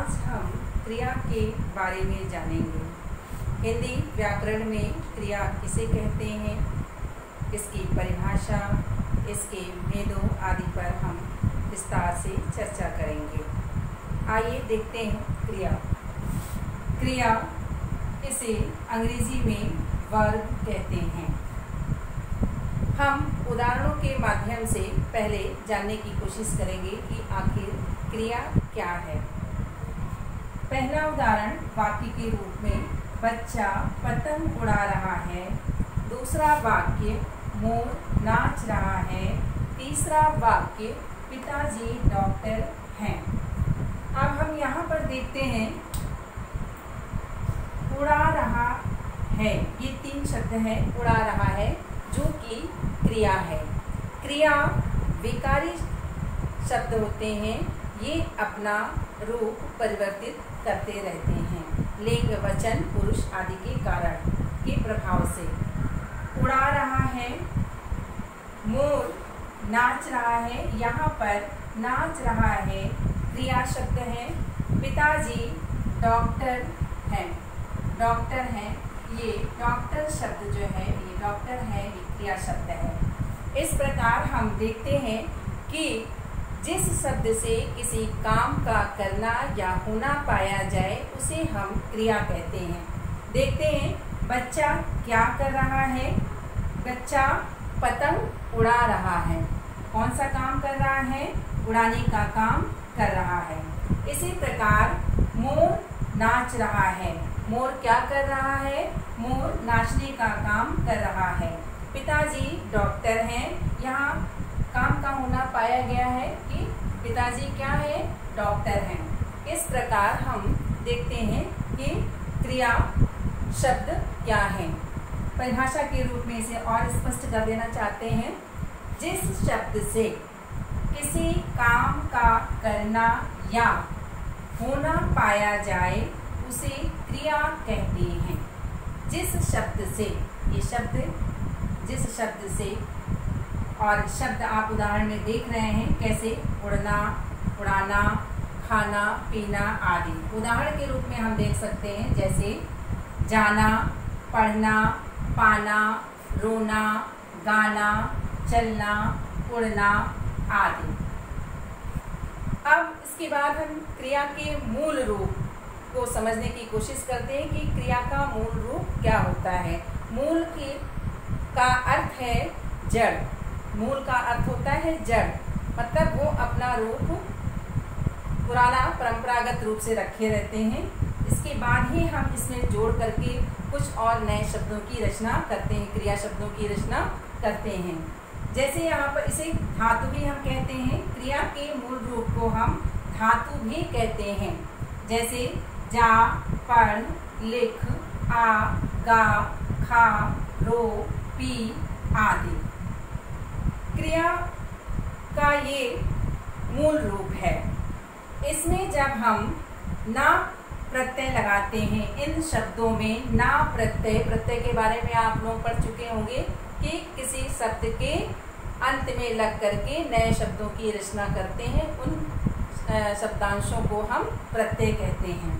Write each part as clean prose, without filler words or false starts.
आज हम क्रिया के बारे में जानेंगे। हिंदी व्याकरण में क्रिया किसे कहते हैं, इसकी परिभाषा, इसके भेदों आदि पर हम विस्तार से चर्चा करेंगे। आइए देखते हैं क्रिया। क्रिया इसे अंग्रेजी में वर्ब कहते हैं। हम उदाहरणों के माध्यम से पहले जानने की कोशिश करेंगे कि आखिर क्रिया क्या है। पहला उदाहरण वाक्य के रूप में बच्चा पतंग उड़ा रहा है। दूसरा वाक्य मोर नाच रहा है। तीसरा वाक्य पिताजी डॉक्टर हैं। अब हम यहाँ पर देखते हैं उड़ा रहा है, ये तीन शब्द है। उड़ा रहा है जो कि क्रिया है। क्रिया विकारी शब्द होते हैं, ये अपना रूप परिवर्तित करते रहते हैं लिंग, वचन, पुरुष आदि के कारण के प्रभाव से। उड़ा रहा है, मोर नाच रहा है, यहाँ पर नाच रहा है क्रिया शब्द है। पिताजी डॉक्टर हैं, डॉक्टर हैं, ये डॉक्टर शब्द जो है, ये डॉक्टर है, ये क्रिया शब्द है। इस प्रकार हम देखते हैं कि जिस शब्द से किसी काम का करना या होना पाया जाए उसे हम क्रिया कहते हैं। देखते हैं बच्चा क्या कर रहा है। बच्चा पतंग उड़ा रहा है। कौन सा काम कर रहा है? उड़ाने का काम कर रहा है। इसी प्रकार मोर नाच रहा है। मोर क्या कर रहा है? मोर नाचने का काम कर रहा है। पिताजी डॉक्टर हैं। यहाँ काम का होना पाया गया है कि पिताजी क्या है? डॉक्टर हैं। इस प्रकार हम देखते हैं कि क्रिया शब्द क्या है। परिभाषा के रूप में इसे और स्पष्ट कर देना चाहते हैं। जिस शब्द से किसी काम का करना या होना पाया जाए उसे क्रिया कहते हैं। जिस शब्द से, ये शब्द जिस शब्द से, और शब्द आप उदाहरण में देख रहे हैं कैसे उड़ना, उड़ाना, खाना, पीना आदि। उदाहरण के रूप में हम देख सकते हैं जैसे जाना, पढ़ना, पाना, रोना, गाना, चलना, उड़ना आदि। अब इसके बाद हम क्रिया के मूल रूप को समझने की कोशिश करते हैं कि क्रिया का मूल रूप क्या होता है। मूल का अर्थ है जड़। मूल का अर्थ होता है जड़, मतलब वो अपना रूप पुराना परंपरागत रूप से रखे रहते हैं। इसके बाद ही हम इसमें जोड़ करके कुछ और नए शब्दों की रचना करते हैं, क्रिया शब्दों की रचना करते हैं। जैसे यहाँ पर इसे धातु भी हम कहते हैं। क्रिया के मूल रूप को हम धातु भी कहते हैं। जैसे जा, पढ़, लिख, आ, गा, खा, रो, पी आदि। क्रिया का ये मूल रूप है। इसमें जब हम ना प्रत्यय लगाते हैं, इन शब्दों में ना प्रत्यय के बारे में आप लोग पढ़ चुके होंगे कि किसी शब्द के अंत में लग करके नए शब्दों की रचना करते हैं। उन शब्दांशों को हम प्रत्यय कहते हैं।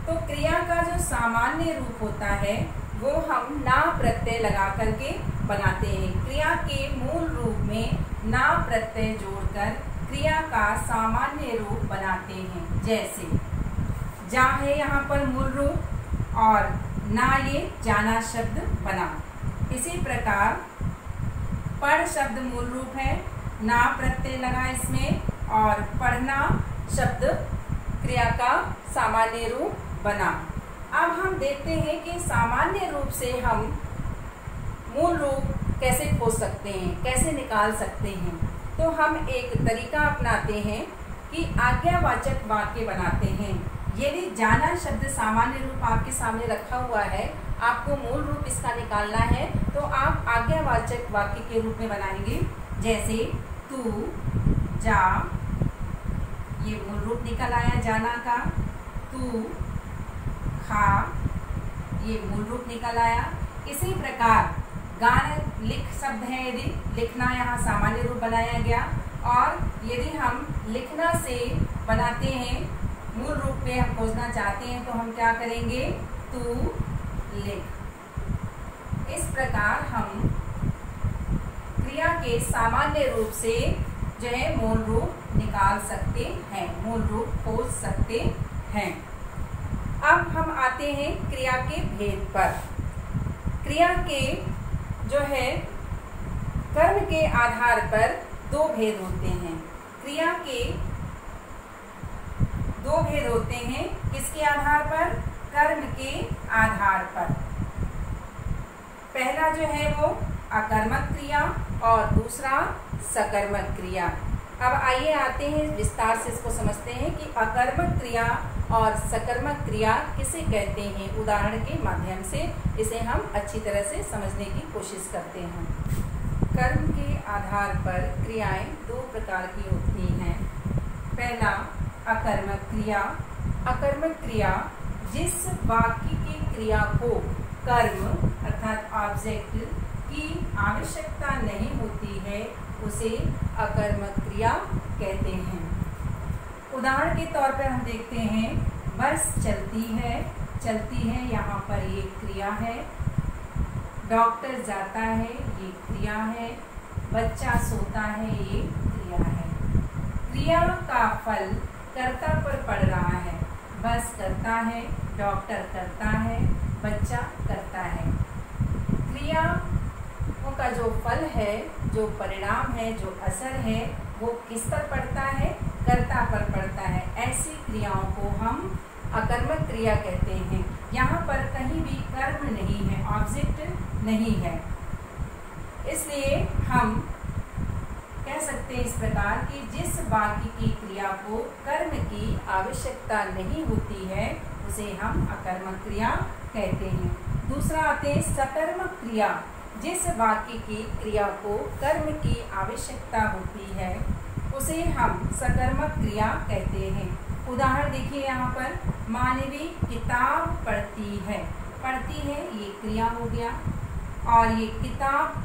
तो क्रिया का जो सामान्य रूप होता है वो हम ना प्रत्यय लगा करके बनाते हैं। क्रिया के मूल रूप में ना प्रत्यय जोड़कर क्रिया का सामान्य रूप बनाते हैं। जैसे जा है यहाँ पर मूल रूप और ना ये जाना शब्द बना। इसी प्रकार पढ़ शब्द मूल रूप है, ना प्रत्यय लगा इसमें और पढ़ना शब्द क्रिया का सामान्य रूप बना। अब हम देखते हैं कि सामान्य रूप से हम मूल रूप कैसे खोज सकते हैं, कैसे निकाल सकते हैं। तो हम एक तरीका अपनाते हैं कि आज्ञावाचक वाक्य बनाते हैं। यदि जाना शब्द सामान्य रूप आपके सामने रखा हुआ है, आपको मूल रूप इसका निकालना है, तो आप आज्ञावाचक वाक्य के रूप में बनाएंगे। जैसे तू जा, ये मूल रूप निकल आया जाना का। तू खा, ये मूल रूप निकल आया। इसी प्रकार गाना लिख शब्द है, यदि लिखना यहाँ सामान्य रूप बनाया गया। और यदि हम लिखना से बनाते हैं मूल रूप में ये हम खोजना चाहते हैं तो हम क्या करेंगे, तू लिख। इस प्रकार हम क्रिया के सामान्य रूप से जो है मूल रूप निकाल सकते हैं, मूल रूप खोज सकते हैं। अब हम आते हैं क्रिया के भेद पर। क्रिया के जो है कर्म के आधार पर दो भेद होते हैं। क्रिया के दो भेद होते हैं, किसके आधार पर, कर्म के आधार पर। पहला जो है वो अकर्मक क्रिया और दूसरा सकर्मक क्रिया। अब आइए आते हैं विस्तार से इसको समझते हैं कि अकर्मक क्रिया और सकर्मक क्रिया किसे कहते हैं। उदाहरण के माध्यम से इसे हम अच्छी तरह से समझने की कोशिश करते हैं। कर्म के आधार पर क्रियाएं दो प्रकार की होती हैं। पहला अकर्मक क्रिया। अकर्मक क्रिया जिस वाक्य की क्रिया को कर्म अर्थात ऑब्जेक्ट की आवश्यकता नहीं होती है उसे अकर्मक क्रिया कहते हैं। उदाहरण के तौर पर हम देखते हैं, बस चलती है, यहाँ पर ये क्रिया है। डॉक्टर जाता है, ये क्रिया है। बच्चा सोता है, ये क्रिया है। क्रिया का फल कर्ता पर पड़ रहा है। बस करता है, डॉक्टर करता है, बच्चा करता है। क्रिया का जो फल है, जो परिणाम है, जो असर है, वो किस पर पड़ता है, कर्ता पर पड़ता है। ऐसी क्रियाओं को हम अकर्मक क्रिया कहते हैं। यहाँ पर कहीं भी कर्म नहीं है, ऑब्जेक्ट नहीं है। इसलिए हम कह सकते हैं इस प्रकार कि जिस वाक्य की क्रिया को कर्म की आवश्यकता नहीं होती है उसे हम अकर्मक क्रिया कहते हैं। दूसरा आते हैं सकर्मक क्रिया। जिस वाक्य की क्रिया को कर्म की आवश्यकता होती है उसे हम सकर्मक क्रिया कहते हैं। उदाहरण देखिए यहाँ पर, मानवी किताब पढ़ती है। पढ़ती है ये क्रिया हो गया और ये किताब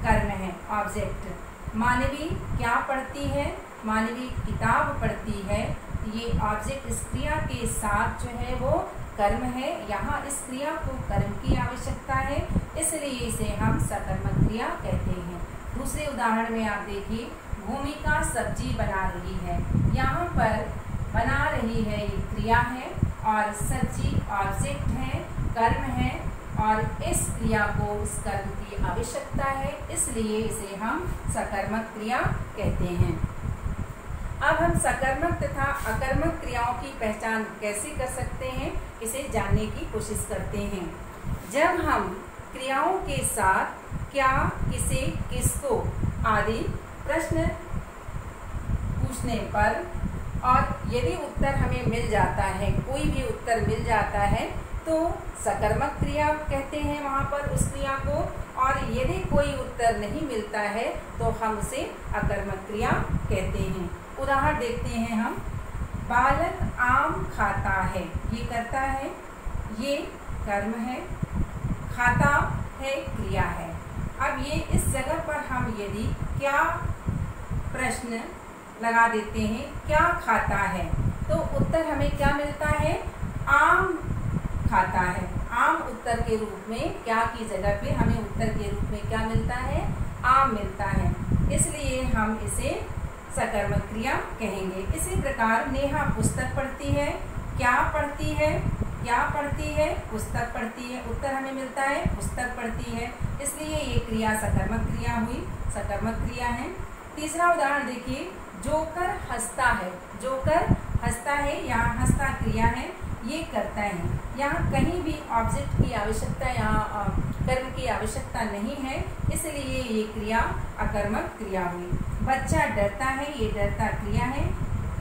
कर्म है, ऑब्जेक्ट। मानवी क्या पढ़ती है, मानवी किताब पढ़ती है, ये ऑब्जेक्ट इस क्रिया के साथ जो है वो कर्म है। यहाँ इस क्रिया को कर्म की आवश्यकता है, इसलिए इसे हम सकर्मक क्रिया कहते हैं। दूसरे उदाहरण में आप देखिए, भूमिका सब्जी बना रही है। यहाँ पर बना रही है ये क्रिया है और सब्जी ऑब्जेक्ट है, कर्म है और इस क्रिया को इस कर्म की आवश्यकता है, इसलिए इसे हम सकर्मक क्रिया कहते हैं। अब हम सकर्मक तथा अकर्मक क्रियाओं की पहचान कैसे कर सकते हैं, इसे जानने की कोशिश करते हैं। जब हम क्रियाओं के साथ क्या, किसे, किसको आदि प्रश्न पूछने पर और यदि उत्तर हमें मिल जाता है, कोई भी उत्तर मिल जाता है तो सकर्मक क्रिया कहते हैं वहाँ पर उस क्रिया को, और यदि कोई उत्तर नहीं मिलता है तो हम उसे अकर्मक क्रिया कहते हैं। उदाहरण देखते हैं हम, बालक आम खाता है, ये करता है, ये कर्म है, खाता है क्रिया है। अब ये इस जगह पर हम यदि क्या प्रश्न लगा देते हैं, क्या खाता है, तो उत्तर हमें क्या मिलता है, आम खाता है। आम उत्तर के रूप में क्या की जगह पे हमें उत्तर के रूप में क्या मिलता है, आम मिलता है, इसलिए हम इसे सकर्मक क्रिया कहेंगे। इसी प्रकार नेहा पुस्तक पढ़ती है, क्या पढ़ती है, क्या पढ़ती है, पुस्तक पढ़ती है, उत्तर हमें मिलता है पुस्तक पढ़ती है, इसलिए ये क्रिया सकर्मक क्रिया हुई, सकर्मक क्रिया है। तीसरा उदाहरण देखिए, जोकर हंसता है। जोकर हंसता है, यहाँ हंसता क्रिया है, ये करता है। यहाँ कहीं भी ऑब्जेक्ट की आवश्यकता, यहाँ कर्म की आवश्यकता नहीं है, इसलिए ये क्रिया अकर्मक क्रिया हुई। बच्चा डरता है, ये डरता क्रिया है।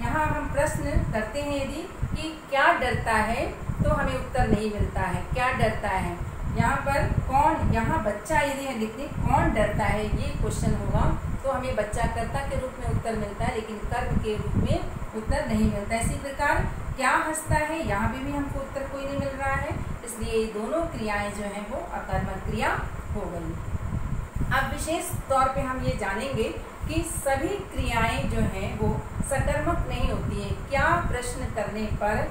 यहाँ हम प्रश्न करते हैं यदि कि क्या डरता है, तो हमें उत्तर नहीं मिलता है, क्या डरता है। यहाँ पर कौन, यहाँ बच्चा यदि हम लिखते कौन डरता है, ये क्वेश्चन होगा तो हमें बच्चा कर्ता के रूप में उत्तर मिलता है, लेकिन कर्म के रूप में उत्तर नहीं मिलता। इसी प्रकार क्या हंसता है, यहाँ भी हमको उत्तर कोई नहीं मिल रहा है, इसलिए दोनों क्रियाएं जो हैं वो अकर्मक क्रिया हो गई। अब विशेष तौर पे हम ये जानेंगे कि सभी क्रियाएं जो हैं वो सकर्मक नहीं होती हैं। क्या प्रश्न करने पर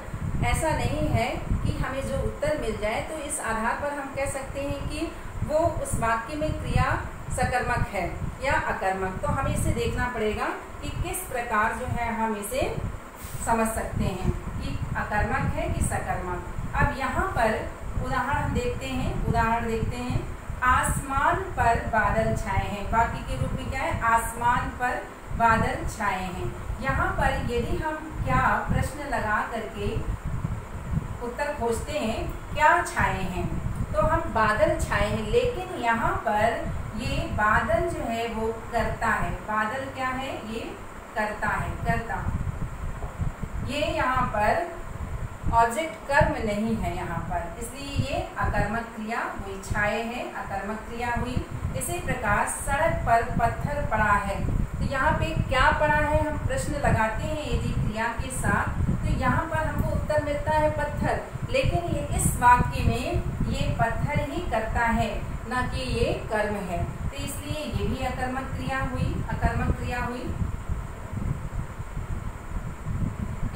ऐसा नहीं है कि हमें जो उत्तर मिल जाए तो इस आधार पर हम कह सकते हैं कि वो उस वाक्य में क्रिया सकर्मक है या अकर्मक। तो हमें इसे देखना पड़ेगा कि किस प्रकार जो है हम इसे समझ सकते हैं कि अकर्मक है कि सकर्मक। अब यहाँ पर उदाहरण देखते हैं। आसमान पर बादल छाए हैं। वाक्य के रूप में क्या है? आसमान पर बादल छाए हैं। यहाँ पर यदि हम क्या प्रश्न लगा करके उत्तर खोजते हैं, क्या छाए हैं, तो हम बादल छाए हैं, लेकिन यहाँ पर ये बादल जो है वो करता है। बादल क्या है? ये करता है, करता। ये यहाँ पर ऑब्जेक्ट कर्म नहीं है यहाँ पर, इसलिए ये अकर्मक क्रिया हुई। छाए है अकर्मक क्रिया हुई। इसी प्रकार सड़क पर पत्थर पड़ा है, तो यहाँ पे क्या पड़ा है? हम प्रश्न लगाते हैं यदि क्रिया के साथ, तो यहाँ पर हमको उत्तर मिलता है पत्थर, लेकिन ये इस वाक्य में ये पत्थर ही करता है, न कि ये कर्म है, तो इसलिए ये भी अकर्मक क्रिया हुई, अकर्मक क्रिया हुई।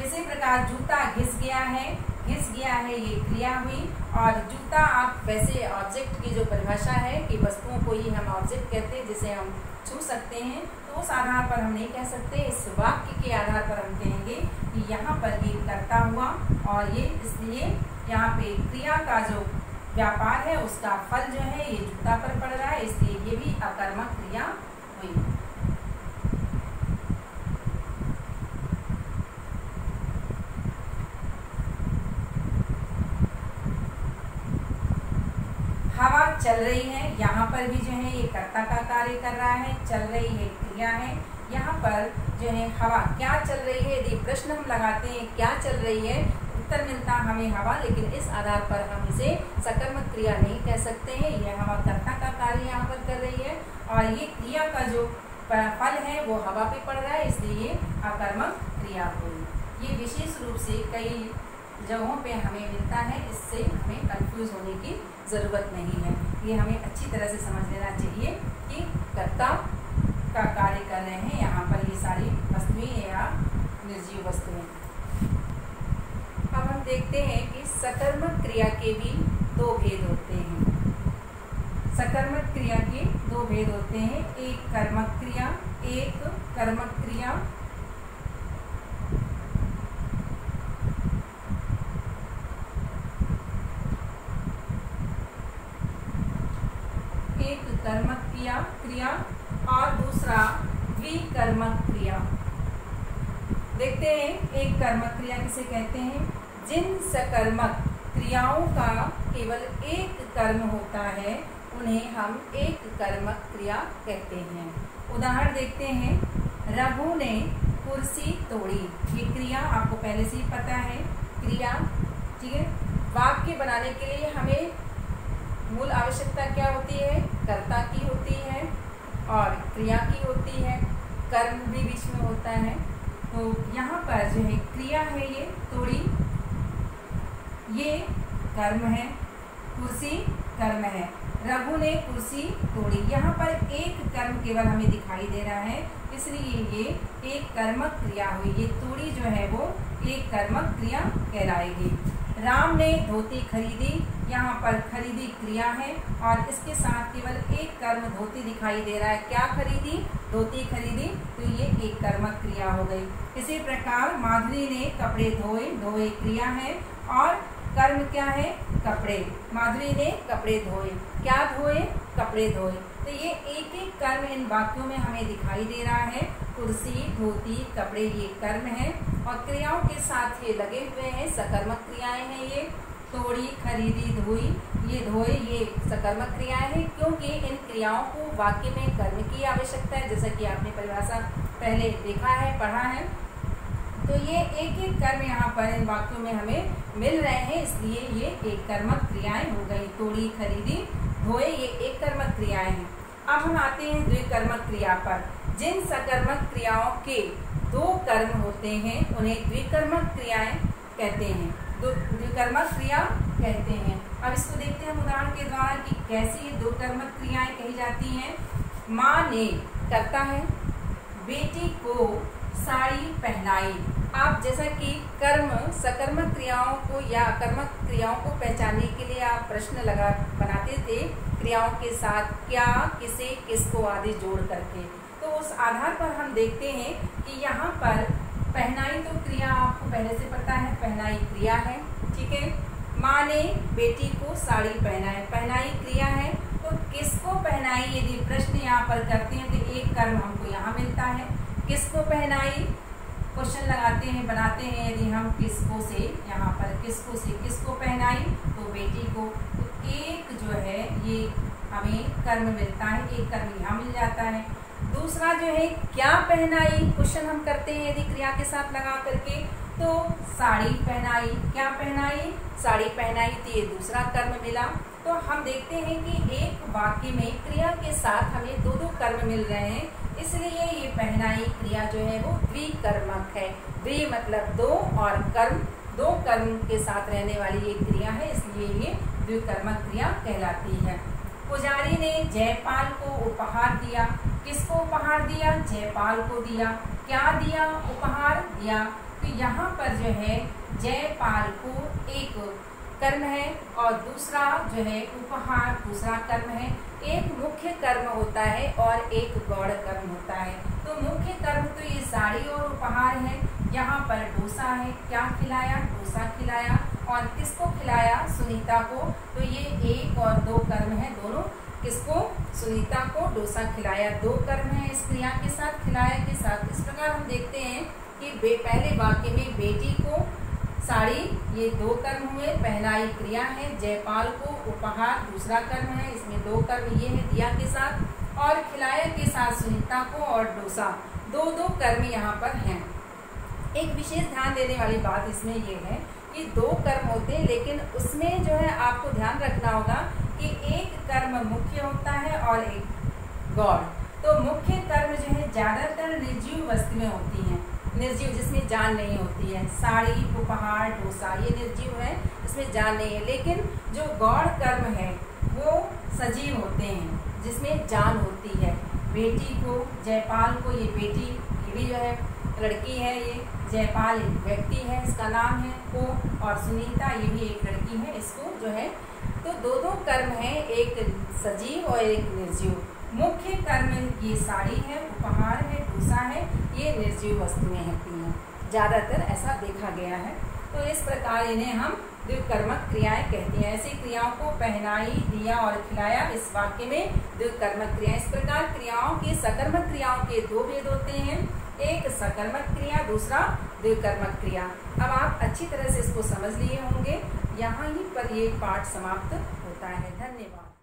इसी प्रकार जूता घिस गया है ये क्रिया हुई। और जूता, आप वैसे ऑब्जेक्ट की जो परिभाषा है कि वस्तुओं को ही हम ऑब्जेक्ट कहते हैं जिसे हम छू सकते हैं, तो उस आधार पर हम नहीं कह सकते। इस वाक्य के आधार पर हम कहेंगे कि यहाँ पर ये करता हुआ, और ये इसलिए यहाँ पे क्रिया का जो व्यापार है उसका फल जो है ये जूता पर पड़ रहा है, इसलिए ये भी अकर्मक क्रिया हुई। हवा चल रही है, यहाँ पर भी जो है ये कर्ता का कार्य कर रहा है, चल रही है क्रिया है। यहाँ पर जो है हवा क्या चल रही है, यदि प्रश्न हम लगाते हैं क्या चल रही है, उत्तर मिलता हमें हवा, लेकिन इस आधार पर हम इसे सकर्मक क्रिया नहीं कह सकते हैं। यह हवा कर्ता का कार्य यहाँ पर कर रही है, और ये क्रिया का जो फल है वो हवा पे पड़ रहा है, इसलिए अकर्मक क्रिया हुई। ये विशेष रूप से कई जगहों पे हमें मिलता है, इससे हमें कंफ्यूज होने की ज़रूरत नहीं है। ये हमें अच्छी तरह से समझ लेना चाहिए कि कर्ता का कार्य कर रहे हैं यहाँ पर ये सारी वस्तुएं या निर्जीव वस्तुएं। अब हम देखते हैं कि सकर्मक क्रिया के भी दो भेद होते हैं। सकर्मक क्रिया के दो भेद होते हैं, एक कर्मक क्रिया, एक कर्मक क्रिया। एक कर्मक क्रिया और दूसरा द्विकर्मक क्रिया। देखते हैं एक कर्मक क्रिया किसे कहते हैं? जिन सकर्मक क्रियाओं का केवल एक कर्म होता है उन्हें हम एक कर्मक क्रिया कहते हैं। उदाहरण देखते हैं, रघु ने कुर्सी तोड़ी। ये क्रिया आपको पहले से ही पता है, क्रिया, ठीक है। वाक्य बनाने के लिए हमें मूल आवश्यकता क्या होती है? कर्ता की होती है और क्रिया की होती है, कर्म भी बीच में होता है। तो यहाँ पर जो है क्रिया है ये तोड़ी, ये कर्म है, कुर्सी कर्म है। रघु ने कुर्सी तोड़ी, यहाँ पर एक कर्म केवल हमें दिखाई दे रहा है, इसलिए ये एक कर्मक क्रिया हुई। ये तोड़ी जो है वो एक कर्मक क्रिया कहलाएगी। राम ने धोती खरीदी, यहाँ पर खरीदी क्रिया है और इसके साथ केवल एक कर्म धोती दिखाई दे रहा है। क्या खरीदी? धोती खरीदी, तो ये एक कर्मक क्रिया हो गई। इसी प्रकार माधुरी ने कपड़े धोए, धोए क्रिया है और कर्म क्या है? कपड़े। माधुरी ने कपड़े धोए, क्या धोए? कपड़े धोए। तो ये एक एक कर्म इन वाक्यों में हमें दिखाई दे रहा है। कुर्सी, धोती, कपड़े ये कर्म है और क्रियाओं के साथ ये लगे हुए हैं, सकर्मक क्रियाएं हैं। ये तोड़ी, खरीदी, धोई, ये धोए, ये सकर्मक क्रियाएं हैं, क्योंकि इन क्रियाओं को वाक्य में कर्म की आवश्यकता है, जैसा कि आपने परिभाषा पहले देखा है, पढ़ा है। तो ये एक एक कर्म यहाँ पर इन वाक्यों में हमें मिल रहे हैं, इसलिए ये एक कर्मक क्रियाएं हो गई। तोड़ी, खरीदी, धोए, ये एक कर्मक क्रियाएं हैं। अब हम आते हैं द्विकर्मक क्रिया पर। जिन सकर्मक क्रियाओं के दो कर्म होते हैं उन्हें द्विकर्मक क्रियाएं कहते हैं, द्विकर्मक क्रिया कहते हैं। अब इसको देखते हैं उदाहरण के द्वारा कि कैसी द्विकर्मक क्रियाएं कही जाती हैं। माँ ने करता है, बेटी को साड़ी पहनाई। आप जैसा कि सकर्मक क्रियाओं को या अकर्मक क्रियाओं को पहचानने के लिए आप प्रश्न बनाते थे क्रियाओं के साथ क्या, किसे, किसको आदि जोड़ करके। तो उस आधार पर हम देखते हैं कि यहाँ पर पहनाई तो क्रिया आपको पहले से पता है, पहनाई क्रिया है, ठीक है। माँ ने बेटी को साड़ी पहनाई, पहनाई क्रिया है। तो किसको पहनाई यदि प्रश्न यहाँ पर करते हैं तो एक कर्म हमको यहाँ मिलता है। किसको पहनाई क्वेश्चन लगाते हैं, बनाते हैं यदि हम किसको से, यहाँ पर किसको से किसको पहनाई तो बेटी को, तो एक जो है ये हमें कर्म मिलता है, एक कर्म यहाँ मिल जाता है। दूसरा जो है क्या पहनाई, क्वेश्चन हम करते हैं यदि क्रिया के साथ लगा करके, तो साड़ी पहनाई, क्या पहनाई, साड़ी पहनाई, तो ये दूसरा कर्म मिला। तो हम देखते हैं कि एक वाक्य में क्रिया के साथ हमें दो दो कर्म मिल रहे हैं, इसलिए ये पहनाई क्रिया जो है वो द्विकर्मक है। द्वि मतलब दो और कर्म, दो कर्म के साथ रहने वाली ये क्रिया है, इसलिए ये द्विकर्मक क्रिया कहलाती है। पुजारी ने जयपाल को उपहार दिया, किसको उपहार दिया, जयपाल को दिया। क्या दिया, उपहार दिया। तो यहाँ पर जो है जयपाल को एक कर्म है और दूसरा जो है उपहार दूसरा कर्म है। एक मुख्य कर्म होता है और एक गौड़ कर्म होता है। तो मुख्य कर्म तो ये साड़ी और उपहार है। यहाँ पर डोसा है, क्या खिलाया, डोसा खिलाया। और किसको खिलाया, सुनीता को। तो ये एक और दो कर्म है, दोनों किसको, सुनीता को डोसा खिलाया, दो कर्म है इस क्रिया के साथ, खिलाया के साथ। इस प्रकार हम देखते हैं कि पहले वाक्य में बेटी को साड़ी ये दो कर्म हुए, पहनाई क्रिया है, जयपाल को उपहार दूसरा कर्म है, इसमें दो कर्म ये है दिया के साथ, और खिलाया के साथ सुनीता को, और डोसा, दो दो कर्म यहाँ पर हैं। एक विशेष ध्यान देने वाली बात इसमें ये है कि दो कर्म होते हैं, लेकिन उसमें जो है आपको ध्यान रखना होगा कि एक कर्म मुख्य होता है और एक गौड़। तो मुख्य कर्म जो है ज़्यादातर निर्जीव वस्तुएं होती हैं, निर्जीव जिसमें जान नहीं होती है। साड़ी, उपहार, डोसा ये निर्जीव है, इसमें जान नहीं है। लेकिन जो गौड़ कर्म है वो सजीव होते हैं, जिसमें जान होती है। बेटी को, जयपाल को, ये बेटी ये भी जो है लड़की है, ये जयपाल एक व्यक्ति है, इसका नाम है को, और सुनीता ये भी एक लड़की है, इसको जो है। तो दो दो कर्म है, एक सजीव और एक निर्जीव। मुख्य कर्म ये साड़ी है, उपहार है, डोसा है, ये निर्जीव वस्तुएं होती हैं, ज़्यादातर ऐसा देखा गया है। तो इस प्रकार इन्हें हम द्विकर्मक क्रियाएं कहते हैं। ऐसी क्रियाओं को पहनाई, दिया और खिलाया इस वाक्य में द्विकर्मक क्रिया। इस प्रकार क्रियाओं के सकर्मक क्रियाओं के दो भेद होते हैं, एक सकर्मक क्रिया, दूसरा द्विकर्मक क्रिया। अब आप अच्छी तरह से इसको समझ लिए होंगे। यहाँ ही पर ये पाठ समाप्त होता है। धन्यवाद।